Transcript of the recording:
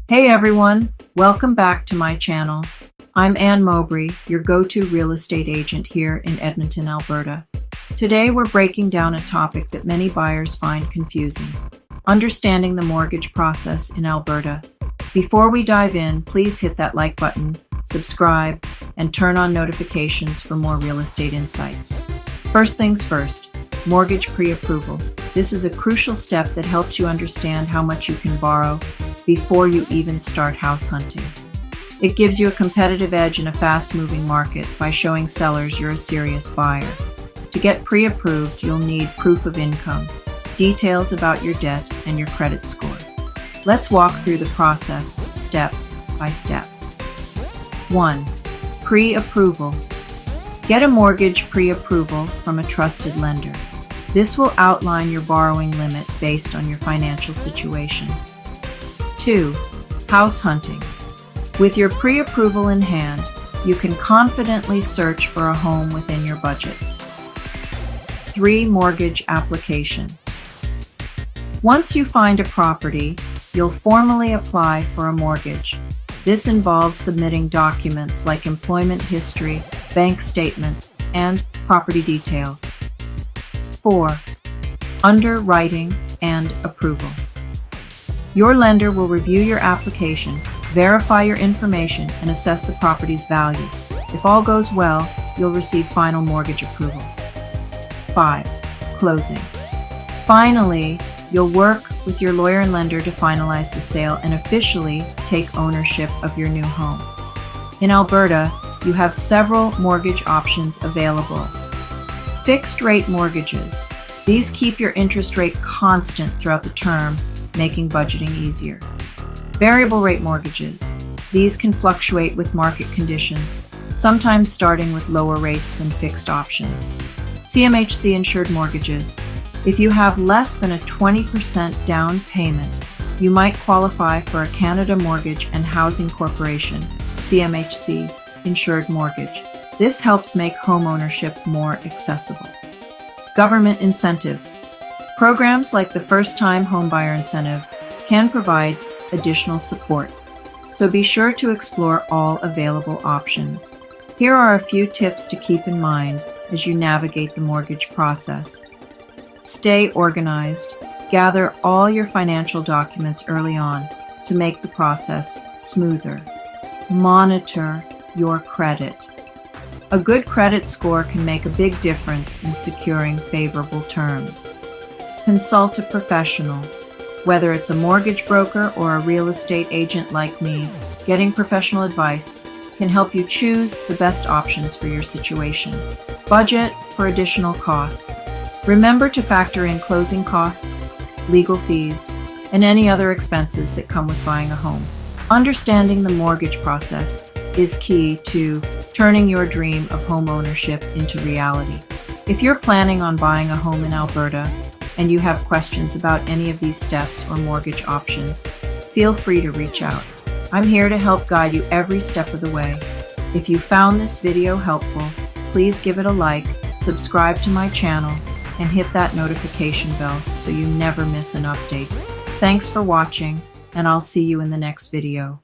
Hey everyone, welcome back to my channel. I'm Ann Mowbray, your go-to real estate agent here in Edmonton, Alberta. Today we're breaking down a topic that many buyers find confusing: understanding the mortgage process in Alberta. Before we dive in, please hit that like button, subscribe, and turn on notifications for more real estate insights. First things first, mortgage pre-approval. This is a crucial step that helps you understand how much you can borrow before you even start house hunting. It gives you a competitive edge in a fast-moving market by showing sellers you're a serious buyer. To get pre-approved, you'll need proof of income, details about your debt, and your credit score. Let's walk through the process step by step. 1. Pre-approval. Get a mortgage pre-approval from a trusted lender. This will outline your borrowing limit based on your financial situation. 2. House hunting. With your pre-approval in hand, you can confidently search for a home within your budget. 3. Mortgage application. Once you find a property, you'll formally apply for a mortgage. This involves submitting documents like employment history, bank statements, and property details. 4. Underwriting and approval. Your lender will review your application, verify your information, and assess the property's value. If all goes well, you'll receive final mortgage approval. 5. Closing. Finally, you'll work with your lawyer and lender to finalize the sale and officially take ownership of your new home. In Alberta, you have several mortgage options available. Fixed rate mortgages. These keep your interest rate constant throughout the term, making budgeting easier. Variable rate mortgages. These can fluctuate with market conditions, sometimes starting with lower rates than fixed options. CMHC insured mortgages. If you have less than a 20% down payment, you might qualify for a Canada Mortgage and Housing Corporation (CMHC) insured mortgage. This helps make homeownership more accessible. Government incentives. Programs like the First-Time Homebuyer Incentive can provide additional support, so be sure to explore all available options. Here are a few tips to keep in mind as you navigate the mortgage process. Stay organized. Gather all your financial documents early on to make the process smoother. Monitor your credit. A good credit score can make a big difference in securing favorable terms. Consult a professional. Whether it's a mortgage broker or a real estate agent like me, getting professional advice can help you choose the best options for your situation. Budget for additional costs. Remember to factor in closing costs, legal fees, and any other expenses that come with buying a home. Understanding the mortgage process is key to turning your dream of home ownership into reality. If you're planning on buying a home in Alberta and you have questions about any of these steps or mortgage options, feel free to reach out. I'm here to help guide you every step of the way. If you found this video helpful, please give it a like, subscribe to my channel, and hit that notification bell so you never miss an update. Thanks for watching, and I'll see you in the next video.